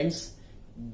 Friends,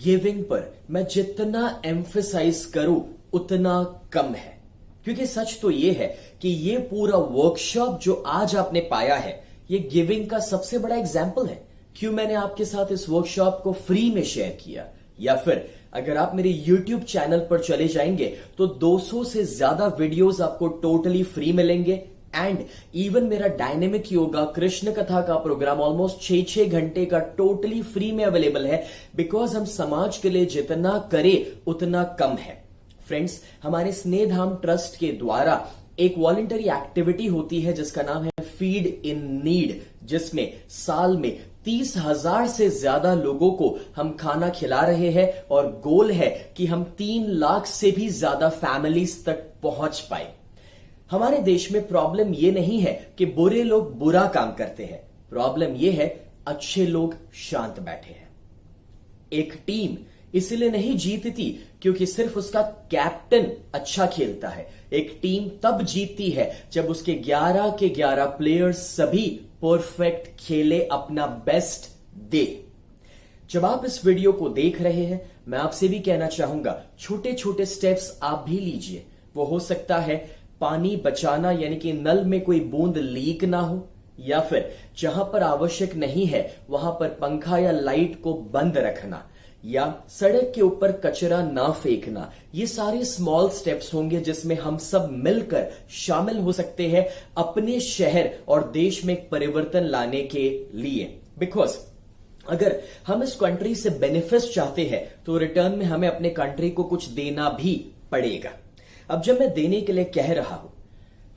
giving पर मैं जितना एम्फेसाइज करूं उतना कम है, क्योंकि सच तो यह है कि ये पूरा वर्कशॉप जो आज आपने पाया है ये गिविंग का सबसे बड़ा एग्जाम्पल है। क्यों मैंने आपके साथ इस वर्कशॉप को फ्री में शेयर किया, या फिर अगर आप मेरे YouTube चैनल पर चले जाएंगे तो 200 से ज्यादा वीडियोस आपको टोटली फ्री मिलेंगे। एंड इवन मेरा डायनेमिक योगा कृष्ण कथा का प्रोग्राम ऑलमोस्ट 6-6 घंटे का टोटली फ्री में अवेलेबल है, बिकॉज हम समाज के लिए जितना करें उतना कम है। फ्रेंड्स, हमारे स्नेहधाम ट्रस्ट के द्वारा एक वॉलंटरी एक्टिविटी होती है जिसका नाम है फीड इन नीड, जिसमें साल में 30,000 से ज्यादा लोगों को हम खाना खिला रहे हैं और गोल है कि हम 3 लाख से भी ज्यादा फैमिलीज तक पहुंच पाए। हमारे देश में प्रॉब्लम यह नहीं है कि बुरे लोग बुरा काम करते हैं, प्रॉब्लम यह है अच्छे लोग शांत बैठे हैं। एक टीम इसलिए नहीं जीतती क्योंकि सिर्फ उसका कैप्टन अच्छा खेलता है। एक टीम तब जीतती है जब उसके 11 के 11 प्लेयर्स सभी परफेक्ट खेले, अपना बेस्ट दे। जब आप इस वीडियो को देख रहे हैं, मैं आपसे भी कहना चाहूंगा छोटे छोटे स्टेप्स आप भी लीजिए। वो हो सकता है पानी बचाना, यानी कि नल में कोई बूंद लीक ना हो, या फिर जहां पर आवश्यक नहीं है वहां पर पंखा या लाइट को बंद रखना, या सड़क के ऊपर कचरा ना फेंकना। ये सारे स्मॉल स्टेप्स होंगे जिसमें हम सब मिलकर शामिल हो सकते हैं अपने शहर और देश में एक परिवर्तन लाने के लिए। बिकॉज अगर हम इस कंट्री से बेनिफिट चाहते हैं तो रिटर्न में हमें अपने कंट्री को कुछ देना भी पड़ेगा। अब जब मैं देने के लिए कह रहा हूं,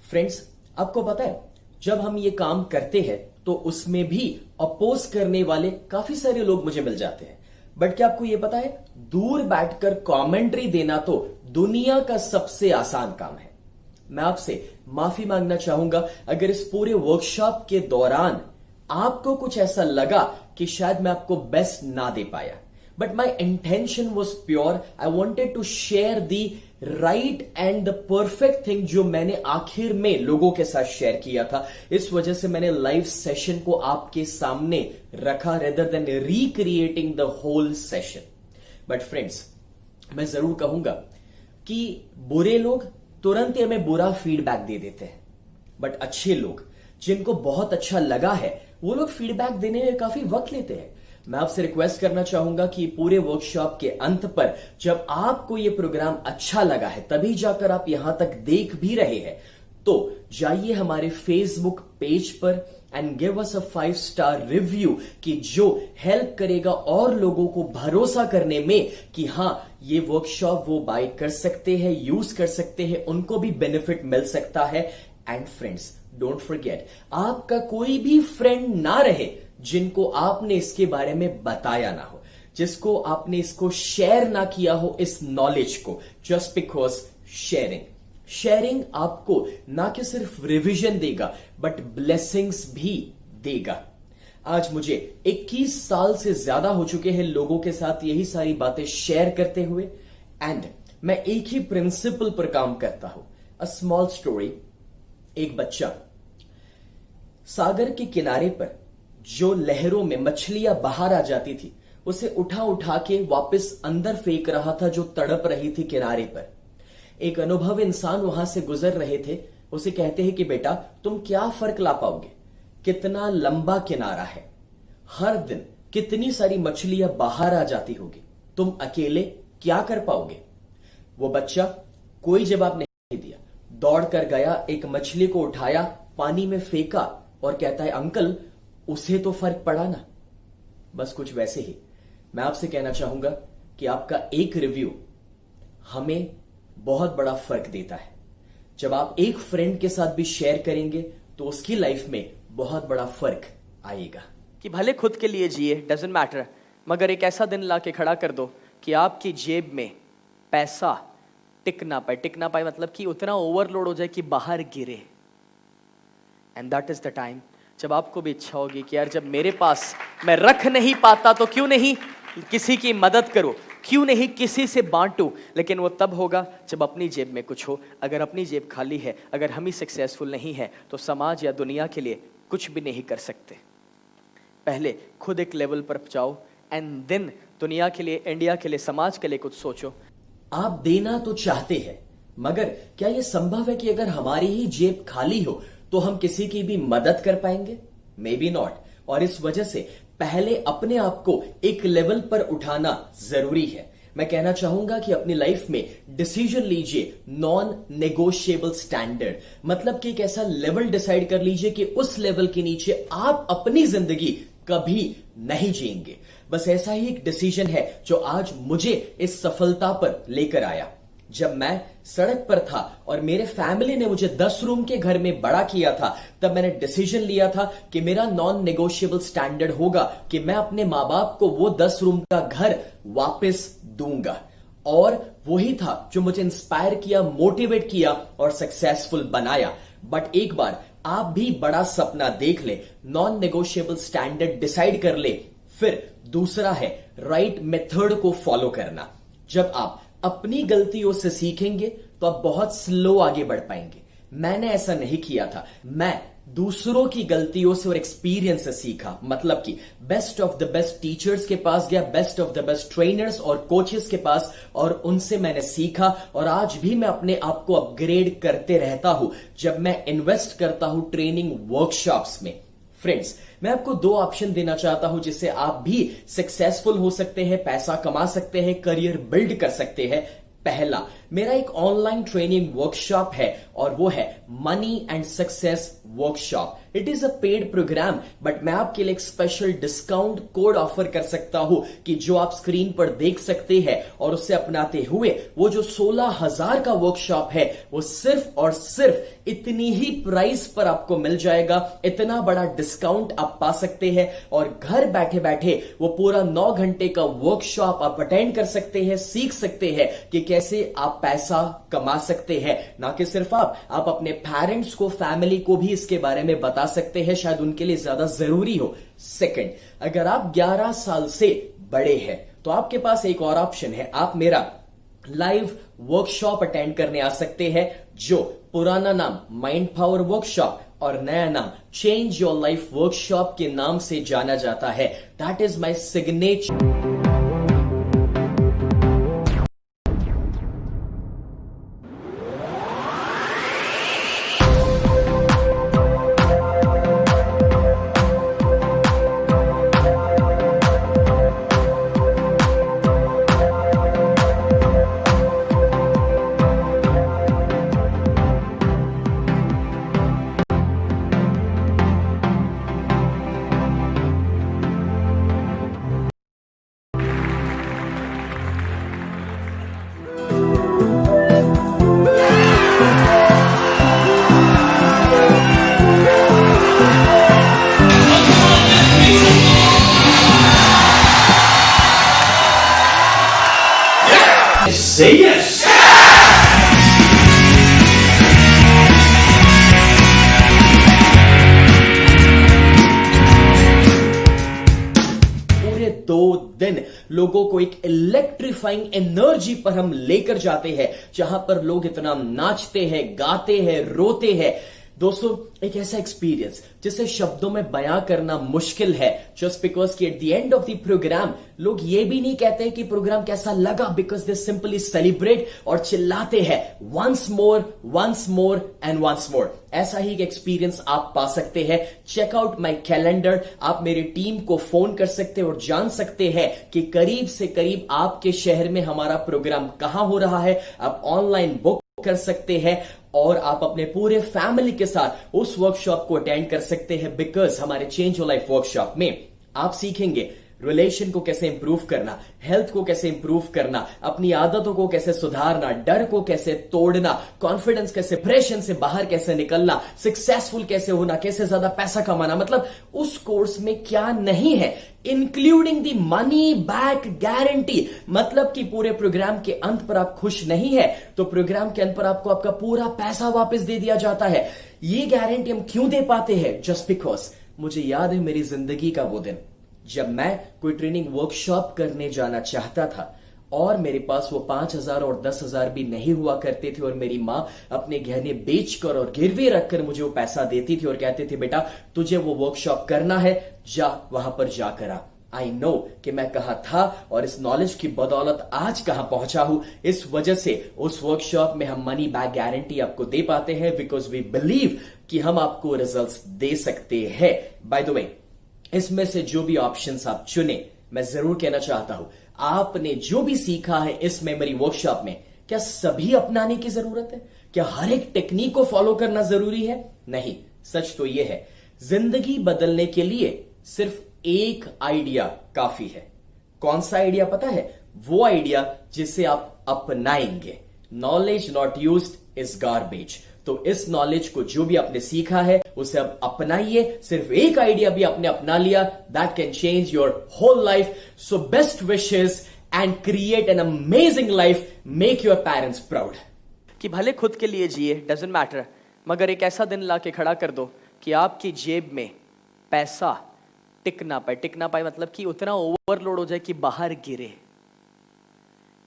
फ्रेंड्स, आपको पता है जब हम ये काम करते हैं तो उसमें भी अपोज करने वाले काफी सारे लोग मुझे मिल जाते हैं। बट क्या आपको यह पता है, दूर बैठकर कमेंट्री देना तो दुनिया का सबसे आसान काम है। मैं आपसे माफी मांगना चाहूंगा अगर इस पूरे वर्कशॉप के दौरान आपको कुछ ऐसा लगा कि शायद मैं आपको बेस्ट ना दे पाया। But my intention was pure. I wanted to share the right and the perfect thing जो मैंने आखिर में लोगों के साथ शेयर किया था। इस वजह से मैंने लाइव सेशन को आपके सामने रखा rather than recreating the whole session. But friends, मैं जरूर कहूंगा कि बुरे लोग तुरंत ही हमें बुरा फीडबैक दे देते हैं, बट अच्छे लोग जिनको बहुत अच्छा लगा है वो लोग फीडबैक देने में काफी वक्त लेते हैं। मैं आपसे रिक्वेस्ट करना चाहूंगा कि पूरे वर्कशॉप के अंत पर जब आपको ये प्रोग्राम अच्छा लगा है, तभी जाकर आप यहां तक देख भी रहे हैं, तो जाइए हमारे फेसबुक पेज पर and give us a 5 star review कि जो हेल्प करेगा और लोगों को भरोसा करने में कि हां ये वर्कशॉप वो बाय कर सकते हैं, यूज कर सकते हैं, उनको भी बेनिफिट मिल सकता है। एंड फ्रेंड्स, डोंट फॉरगेट, आपका कोई भी फ्रेंड ना रहे जिनको आपने इसके बारे में बताया ना हो, जिसको आपने इसको शेयर ना किया हो इस नॉलेज को, जस्ट बिकॉज शेयरिंग आपको ना कि सिर्फ रिवीजन देगा बट ब्लेसिंग्स भी देगा। आज मुझे 21 साल से ज्यादा हो चुके हैं लोगों के साथ यही सारी बातें शेयर करते हुए, एंड मैं एक ही प्रिंसिपल पर काम करता हूं। A small story. एक बच्चा सागर के किनारे पर जो लहरों में मछलियां बाहर आ जाती थी उसे उठा उठा के वापस अंदर फेंक रहा था जो तड़प रही थी किनारे पर। एक अनुभवी इंसान वहां से गुजर रहे थे। उसे कहते हैं कि बेटा, तुम क्या फर्क ला पाओगे, कितना लंबा किनारा है, हर दिन कितनी सारी मछलियां बाहर आ जाती होगी, तुम अकेले क्या कर पाओगे। वो बच्चा कोई जवाब नहीं दिया, दौड़कर गया, एक मछली को उठाया, पानी में फेंका और कहता है अंकल उसे तो फर्क पड़ा ना। बस कुछ वैसे ही मैं आपसे कहना चाहूंगा कि आपका एक रिव्यू हमें बहुत बड़ा फर्क देता है। जब आप एक फ्रेंड के साथ भी शेयर करेंगे तो उसकी लाइफ में बहुत बड़ा फर्क आएगा। कि भले खुद के लिए जिए, डजेंट मैटर, मगर एक ऐसा दिन ला के खड़ा कर दो कि आपकी जेब में पैसा टिक ना पाए मतलब कि उतना ओवरलोड हो जाए कि बाहर गिरे। And that is the time जब आपको भी इच्छा होगी कि यार जब मेरे पास मैं रख नहीं पाता तो क्यों नहीं किसी की मदद करूं, क्यों नहीं किसी से बांटूं। लेकिन वो तब होगा जब अपनी जेब में कुछ हो। अगर अपनी जेब खाली है, अगर हम ही सक्सेसफुल नहीं है, तो समाज या दुनिया के लिए कुछ भी नहीं कर सकते। पहले खुद एक लेवल पर जाओ एंड देन दुनिया के लिए, इंडिया के लिए, समाज के लिए कुछ सोचो। आप देना तो चाहते हैं, मगर क्या यह संभव है कि अगर हमारी ही जेब खाली हो तो हम किसी की भी मदद कर पाएंगे? May be not. और इस वजह से पहले अपने आप को एक लेवल पर उठाना जरूरी है। मैं कहना चाहूंगा कि अपनी लाइफ में डिसीजन लीजिए नॉन नेगोशिएबल स्टैंडर्ड, मतलब कि एक ऐसा लेवल डिसाइड कर लीजिए कि उस लेवल के नीचे आप अपनी जिंदगी कभी नहीं जिएंगे। बस ऐसा ही एक डिसीजन है जो आज मुझे इस सफलता पर लेकर आया। जब मैं सड़क पर था और मेरे फैमिली ने मुझे 10 रूम के घर में बड़ा किया था, तब मैंने डिसीजन लिया था कि मेरा नॉन नेगोशिएबल स्टैंडर्ड होगा कि मैं अपने मां बाप को वो 10 रूम का घर वापस दूंगा। और वही था जो मुझे इंस्पायर किया, मोटिवेट किया और सक्सेसफुल बनाया। बट एक बार आप भी बड़ा सपना देख ले, नॉन नेगोशिएबल स्टैंडर्ड डिसाइड कर ले, फिर दूसरा है राइट मेथड को फॉलो करना। जब आप अपनी गलतियों से सीखेंगे तो आप बहुत स्लो आगे बढ़ पाएंगे। मैंने ऐसा नहीं किया था, मैं दूसरों की गलतियों से और एक्सपीरियंस से सीखा। मतलब कि best of the best teachers के पास गया, best of the best trainers और कोचेस के पास, और उनसे मैंने सीखा। और आज भी मैं अपने आप को अपग्रेड करते रहता हूं जब मैं इन्वेस्ट करता हूं ट्रेनिंग वर्कशॉप्स में। फ्रेंड्स, मैं आपको 2 ऑप्शन देना चाहता हूं जिससे आप भी सक्सेसफुल हो सकते हैं, पैसा कमा सकते हैं, करियर बिल्ड कर सकते हैं। पहला, मेरा एक ऑनलाइन ट्रेनिंग वर्कशॉप है और वो है money and success workshop. It is a paid programme, but मैं आपके लिए एक स्पेशल डिस्काउंट कोड ऑफर कर सकता हूं कि जो आप स्क्रीन पर देख सकते हैं, और उससे अपनाते हुए वो जो 16,000 का वर्कशॉप है वो सिर्फ और सिर्फ इतनी ही प्राइस पर आपको मिल जाएगा। इतना बड़ा डिस्काउंट आप पा सकते हैं और घर बैठे बैठे वो पूरा 9 घंटे का वर्कशॉप आप अटेंड कर सकते हैं, सीख सकते हैं कि कैसे आप पैसा कमा सकते हैं। ना कि सिर्फ आप अपने पेरेंट्स को, फैमिली को भी इसके बारे में बता सकते हैं, शायद उनके लिए ज्यादा जरूरी हो। सेकंड, अगर आप 11 साल से बड़े हैं तो आपके पास एक और ऑप्शन है, आप मेरा लाइव वर्कशॉप अटेंड करने आ सकते हैं, जो पुराना नाम माइंड पावर वर्कशॉप और नया नाम चेंज योर लाइफ वर्कशॉप के नाम से जाना जाता है। That is my signature. Say yes! पूरे 2 दिन लोगों को एक इलेक्ट्रीफाइंग एनर्जी पर हम लेकर जाते हैं, जहां पर लोग इतना नाचते हैं, गाते हैं, रोते हैं। दोस्तों, एक ऐसा एक्सपीरियंस जिसे शब्दों में बयां करना मुश्किल है, जस्ट बिकॉज कि at the end of the programme लोग ये भी नहीं कहते कि प्रोग्राम कैसा लगा, बिकॉज दे सिंपली सेलिब्रेट और चिल्लाते हैं once more and once more. ऐसा ही एक एक्सपीरियंस आप पा सकते हैं। Check out my calendar. आप मेरी टीम को फोन कर सकते हैं और जान सकते हैं कि करीब से करीब आपके शहर में हमारा प्रोग्राम कहां हो रहा है। आप ऑनलाइन बुक कर सकते हैं और आप अपने पूरे फैमिली के साथ उस वर्कशॉप को अटेंड कर सकते हैं, बिकॉज हमारे चेंज योर लाइफ वर्कशॉप में आप सीखेंगे रिलेशन को कैसे इंप्रूव करना, हेल्थ को कैसे इंप्रूव करना, अपनी आदतों को कैसे सुधारना, डर को कैसे तोड़ना, कॉन्फिडेंस कैसे, डिप्रेशन से बाहर कैसे निकलना, सक्सेसफुल कैसे होना, कैसे ज्यादा पैसा कमाना। मतलब उस कोर्स में क्या नहीं है, including the money back guarantee. मतलब कि पूरे प्रोग्राम के अंत पर आप खुश नहीं है तो प्रोग्राम के अंत पर आपको आपका पूरा पैसा वापस दे दिया जाता है। ये गारंटी हम क्यों दे पाते हैं? जस्ट बिकॉज मुझे याद है मेरी जिंदगी का वो दिन जब मैं कोई ट्रेनिंग वर्कशॉप करने जाना चाहता था और मेरे पास वो 5,000 और 10,000 भी नहीं हुआ करते थे, और मेरी माँ अपने गहने बेचकर और गिरवी रखकर मुझे वो पैसा देती थी और कहती थी, बेटा तुझे वो वर्कशॉप करना है, जा वहां पर जाकर आ। आई नो कि मैं कहां था और इस नॉलेज की बदौलत आज कहां पहुंचा हूं। इस वजह से उस वर्कशॉप में हम मनी बैक गारंटी आपको दे पाते हैं, बिकॉज वी बिलीव कि हम आपको रिजल्ट्स दे सकते हैं। बाय द वे, इसमें से जो भी ऑप्शंस आप चुने, मैं जरूर कहना चाहता हूं, आपने जो भी सीखा है इस मेमोरी वर्कशॉप में, क्या सभी अपनाने की जरूरत है? क्या हर एक टेक्निक को फॉलो करना जरूरी है? नहीं, सच तो यह है, जिंदगी बदलने के लिए सिर्फ एक आइडिया काफी है। कौन सा आइडिया पता है? वो आइडिया जिसे आप अपनाएंगे। Knowledge not used is garbage. तो इस नॉलेज को जो भी आपने सीखा है उसे अब अपनाइए। सिर्फ एक आइडिया भी आपने अपना लिया, that can change your whole life. So best wishes and create an amazing life. Make your parents proud. कि भले खुद के लिए जिए, डजेंट मैटर, मगर एक ऐसा दिन ला के खड़ा कर दो कि आपकी जेब में पैसा टिक ना पाए। टिक ना पाए मतलब कि उतना ओवरलोड हो जाए कि बाहर गिरे।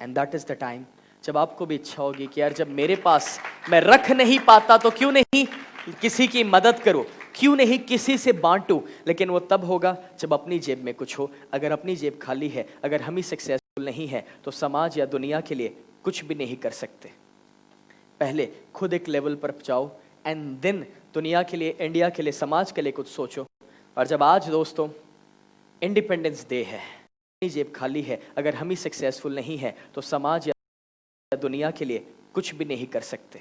And that is the time जब आपको भी इच्छा होगी कि यार, जब मेरे पास मैं रख नहीं पाता तो क्यों नहीं किसी की मदद करूं, क्यों नहीं किसी से बांटूं। लेकिन वो तब होगा जब अपनी जेब में कुछ हो। अगर अपनी जेब खाली है, अगर हम ही सक्सेसफुल नहीं है, तो समाज या दुनिया के लिए कुछ भी नहीं कर सकते। पहले खुद एक लेवल पर जाओ एंड देन दुनिया के लिए, इंडिया के लिए, समाज के लिए कुछ सोचो। और जब आज दोस्तों इंडिपेंडेंस डे है, अपनी जेब खाली है, अगर हम ही सक्सेसफुल नहीं है, तो समाज या दुनिया के लिए कुछ भी नहीं कर सकते।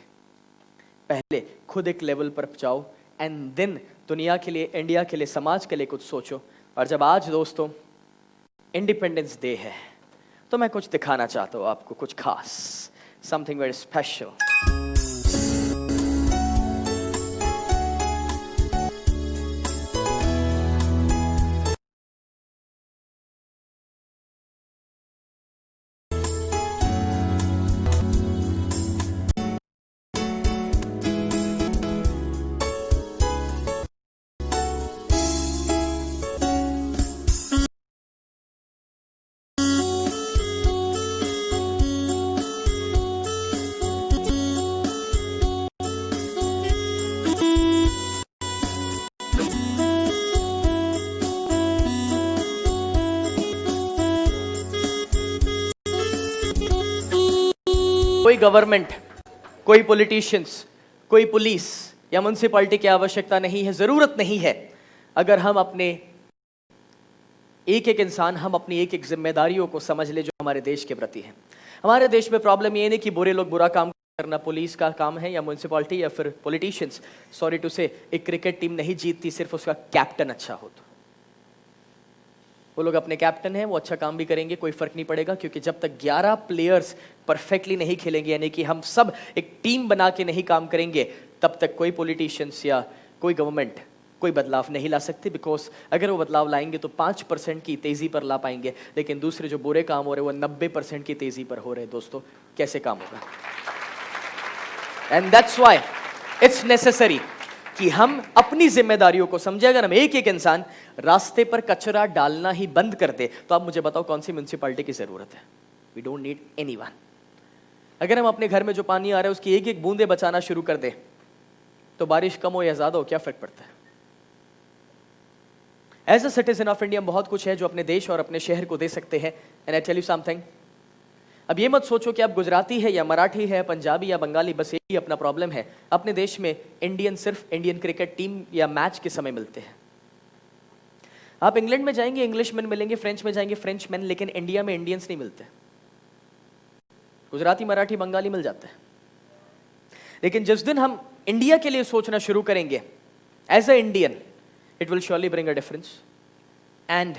पहले खुद एक लेवल पर जाओ एंड देन दुनिया के लिए, इंडिया के लिए, समाज के लिए कुछ सोचो। और जब आज दोस्तों इंडिपेंडेंस डे है, तो मैं कुछ दिखाना चाहता हूं आपको, कुछ खास, समथिंग वेरी स्पेशल। कोई गवर्नमेंट, कोई पॉलिटिशियंस, कोई पुलिस या म्युनिसिपैलिटी की आवश्यकता नहीं है, जरूरत नहीं है। अगर हम अपने एक एक इंसान, हम अपनी एक एक जिम्मेदारियों को समझ ले जो हमारे देश के प्रति है। हमारे देश में प्रॉब्लम ये नहीं कि बुरे लोग बुरा काम करना पुलिस का काम है या म्युनिसिपैलिटी या फिर पॉलिटिशियंस। सॉरी टू से, एक क्रिकेट टीम नहीं जीतती सिर्फ उसका कैप्टन अच्छा हो तो। वो लोग अपने कैप्टन हैं, वो अच्छा काम भी करेंगे, कोई फर्क नहीं पड़ेगा, क्योंकि जब तक 11 प्लेयर्स परफेक्टली नहीं खेलेंगे, यानी कि हम सब एक टीम बना के नहीं काम करेंगे, तब तक कोई पॉलिटिशियंस या कोई गवर्नमेंट कोई बदलाव नहीं ला सकते। बिकॉज अगर वो बदलाव लाएंगे तो 5% की तेजी पर ला पाएंगे, लेकिन दूसरे जो बुरे काम हो रहे हैं वो 90% की तेजी पर हो रहे हैं। दोस्तों, कैसे काम होगा? And that's why it's necessary कि हम अपनी जिम्मेदारियों को समझे। अगर हम एक एक इंसान रास्ते पर कचरा डालना ही बंद कर दे, तो आप मुझे बताओ कौन सी म्युनिसिपैलिटी की जरूरत है? We don't need anyone. अगर हम अपने घर में जो पानी आ रहा है उसकी एक एक बूंदे बचाना शुरू कर दे, तो बारिश कम हो या ज्यादा हो, क्या फर्क पड़ता है? As a citizen of India बहुत कुछ है जो अपने देश और अपने शहर को दे सकते हैं। And I tell you something, अब ये मत सोचो कि आप गुजराती है या मराठी है, पंजाबी या बंगाली, बस यही अपना प्रॉब्लम है। अपने देश में इंडियन सिर्फ इंडियन क्रिकेट टीम या मैच के समय मिलते हैं। आप इंग्लैंड में जाएंगे इंग्लिशमैन मिलेंगे, फ्रेंच में जाएंगे फ्रेंचमैन, लेकिन इंडिया में इंडियंस नहीं मिलते। गुजराती, मराठी, बंगाली मिल जाते हैं। लेकिन जिस दिन हम इंडिया के लिए सोचना शुरू करेंगे as a Indian, it will surely bring a difference. And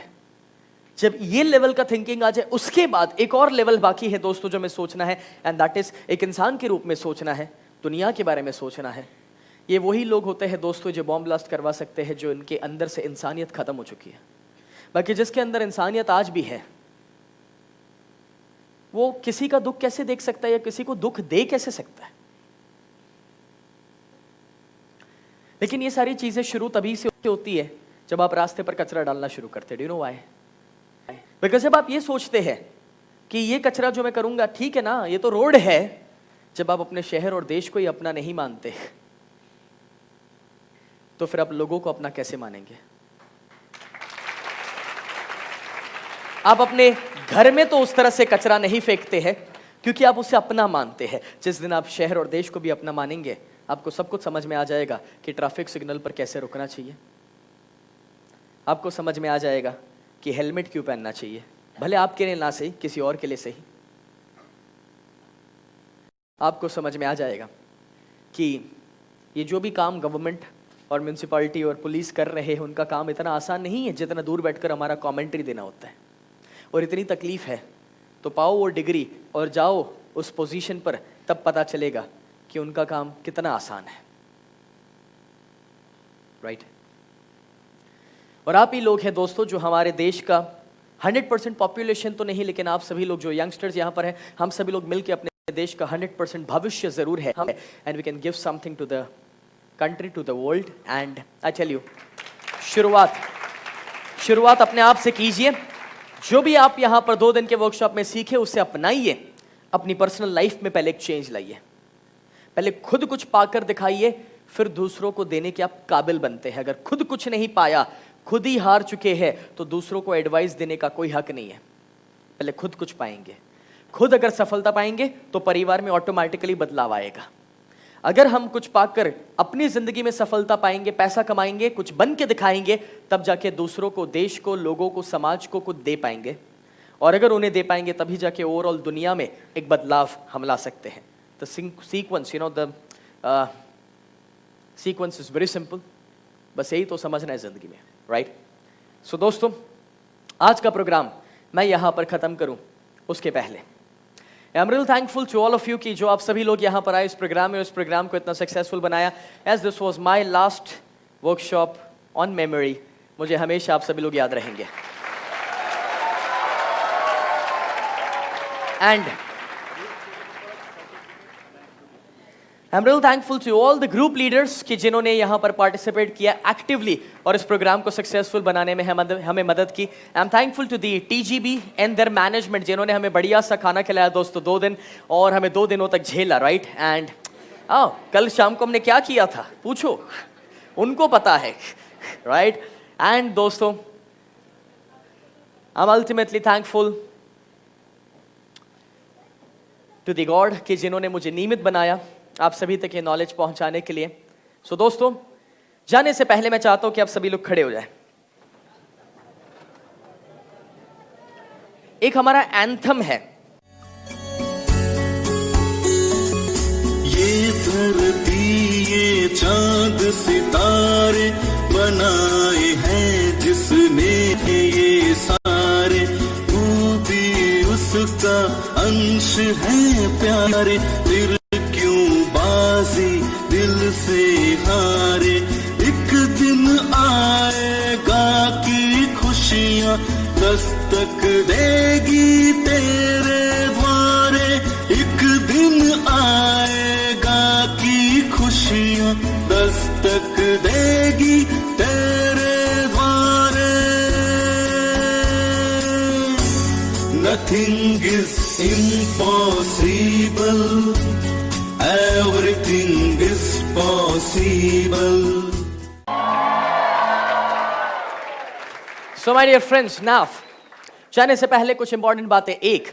जब ये लेवल का थिंकिंग आ जाए, उसके बाद एक और लेवल बाकी है दोस्तों जो हमें सोचना है, एंड दैट इज एक इंसान के रूप में सोचना है, दुनिया के बारे में सोचना है। ये वही लोग होते हैं दोस्तों जो बॉम्ब ब्लास्ट करवा सकते हैं, जो इनके अंदर से इंसानियत खत्म हो चुकी है। बाकी जिसके अंदर इंसानियत आज भी है, वो किसी का दुख कैसे देख सकता है या किसी को दुख दे कैसे सकता है? लेकिन ये सारी चीजें शुरू तभी से होती है जब आप रास्ते पर कचरा डालना शुरू करते हैं। Do you know why? Because जब आप ये सोचते हैं कि ये कचरा जो मैं करूंगा ठीक है ना, ये तो रोड है, जब आप अपने शहर और देश को ही अपना नहीं मानते, तो फिर आप लोगों को अपना कैसे मानेंगे? आप अपने घर में तो उस तरह से कचरा नहीं फेंकते हैं क्योंकि आप उसे अपना मानते हैं। जिस दिन आप शहर और देश को भी अपना मानेंगे, आपको सब कुछ समझ में आ जाएगा कि ट्रैफिक सिग्नल पर कैसे रुकना चाहिए। आपको समझ में आ जाएगा कि हेलमेट क्यों पहनना चाहिए, भले आपके लिए ना सही, किसी और के लिए सही। आपको समझ में आ जाएगा कि ये जो भी काम गवर्नमेंट और म्यूनसिपैलिटी और पुलिस कर रहे हैं, उनका काम इतना आसान नहीं है जितना दूर बैठकर हमारा कमेंट्री देना होता है। और इतनी तकलीफ है तो पाओ वो डिग्री और जाओ उस पोजीशन पर, तब पता चलेगा कि उनका काम कितना आसान है। राइट? और आप ही लोग हैं दोस्तों जो हमारे देश का 100% पॉपुलेशन तो नहीं, लेकिन आप सभी लोग जो यंगस्टर्स यहाँ पर हैं, हम सभी लोग मिलकर अपने देश का 100% भविष्य जरूर है हम, and we can give something to the country, to the world. And I tell you, शुरुआत अपने आप से कीजिए। जो भी आप यहाँ पर 2 दिन के वर्कशॉप में सीखे उसे अपनाइए, अपनी पर्सनल लाइफ में पहले एक चेंज लाइए। पहले खुद कुछ पाकर दिखाइए, फिर दूसरों को देने के आप काबिल बनते हैं। अगर खुद कुछ नहीं पाया, खुद ही हार चुके हैं, तो दूसरों को एडवाइस देने का कोई हक नहीं है। पहले खुद कुछ पाएंगे, खुद अगर सफलता पाएंगे तो परिवार में ऑटोमेटिकली बदलाव आएगा। अगर हम कुछ पाकर अपनी जिंदगी में सफलता पाएंगे, पैसा कमाएंगे, कुछ बन के दिखाएंगे, तब जाके दूसरों को, देश को, लोगों को, समाज को कुछ दे पाएंगे। और अगर उन्हें दे पाएंगे तभी जाके ओवरऑल दुनिया में एक बदलाव हम ला सकते हैं। The sequence, the sequence is very simple. बस यही तो समझना है जिंदगी में, राइट? सो दोस्तों, आज का प्रोग्राम मैं यहाँ पर ख़त्म करूँ उसके पहले I am real thankful to all of you कि जो आप सभी लोग यहाँ पर आए इस प्रोग्राम में, उस प्रोग्राम को इतना सक्सेसफुल बनाया। As this was my last workshop on memory, मुझे हमेशा आप सभी लोग याद रहेंगे। And I am real thankful to all the group leaders कि जिन्होंने यहाँ पर पार्टिसिपेट किया एक्टिवली और इस प्रोग्राम को सक्सेसफुल बनाने में हमें मदद की। I am thankful to the TGB and their management जिन्होंने हमें बढ़िया सा खाना खिलाया दोस्तों 2 दिन, और हमें 2 दिनों तक झेला, राइट? एंड कल शाम को हमने क्या किया था पूछो, उनको पता है, राइट? एंड दोस्तों, I am ultimately thankful to the God कि जिन्होंने मुझे नियमित बनाया आप सभी तक ये नॉलेज पहुंचाने के लिए। सो दोस्तों, जाने से पहले मैं चाहता हूं कि आप सभी लोग खड़े हो जाएं। एक हमारा एंथम है। ये धरती, ये चांद सितारे बनाए हैं जिसने ये सारे, तू भी उसका अंश है प्यारे, फिर दिल से हारे। एक दिन आएगा कि खुशियां दस्तक देगी तेरे द्वारे, एक दिन आएगा कि खुशियां दस्तक देगी तेरे द्वारे। Nothing is impossible, everything is possible. So my dear friends, now जाने से पहले कुछ इंपॉर्टेंट बातें। एक,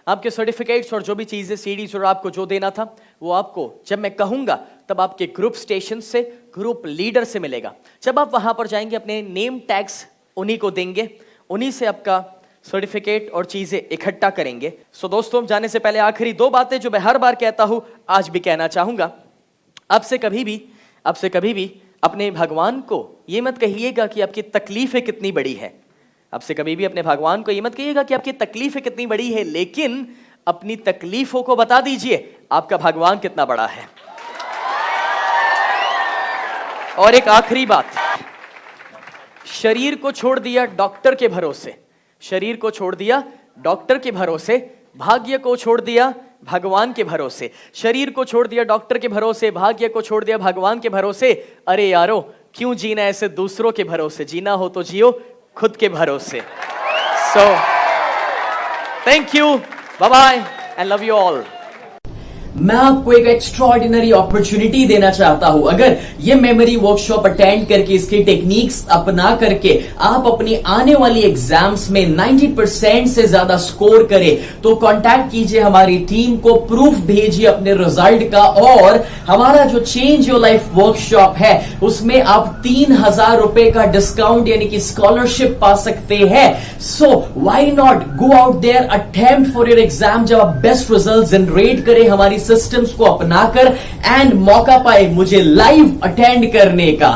आपके सर्टिफिकेट्स और जो भी चीजें, सीडीज और आपको जो देना था वो आपको जब मैं कहूंगा तब आपके ग्रुप स्टेशन से, ग्रुप लीडर से मिलेगा। जब आप वहां पर जाएंगे अपने नेम टैग्स उन्हीं को देंगे, उन्हीं से आपका सर्टिफिकेट और चीजें इकट्ठा करेंगे। सो दोस्तों, जाने से पहले आखिरी 2 बातें जो मैं हर बार कहता हूं आज भी कहना चाहूंगा। आपसे कभी भी अपने भगवान को ये मत कहिएगा कि आपकी तकलीफें कितनी बड़ी है। आपसे कभी भी अपने भगवान को ये मत कहिएगा कि आपकी तकलीफें कितनी बड़ी है, लेकिन अपनी तकलीफों को बता दीजिए आपका भगवान कितना बड़ा है। और एक आखिरी बात, शरीर को छोड़ दिया डॉक्टर के भरोसे, शरीर को छोड़ दिया डॉक्टर के भरोसे, भाग्य को छोड़ दिया भगवान के भरोसे। शरीर को छोड़ दिया डॉक्टर के भरोसे, भाग्य को छोड़ दिया भगवान के भरोसे। अरे यारो, क्यों जीना ऐसे दूसरों के भरोसे? जीना हो तो जियो खुद के भरोसे। So thank you, bye bye and love you all. मैं आपको एक एक्स्ट्राऑर्डिनरी अपॉर्चुनिटी देना चाहता हूं। अगर ये मेमोरी वर्कशॉप अटेंड करके इसकी टेक्निक्स अपना करके आप अपनी आने वाली एग्जाम्स में 90% से ज्यादा स्कोर करें तो कांटेक्ट कीजिए हमारी टीम को, प्रूफ भेजिए अपने रिजल्ट का, और हमारा जो चेंज योर लाइफ वर्कशॉप है उसमें आप 3,000 रुपए का डिस्काउंट यानी कि स्कॉलरशिप पा सकते हैं। So why not go out there, attempt for your exam. जब आप बेस्ट रिजल्ट जनरेट करें हमारी सिस्टम्स को अपनाकर एंड मौका पाए मुझे लाइव अटेंड करने का।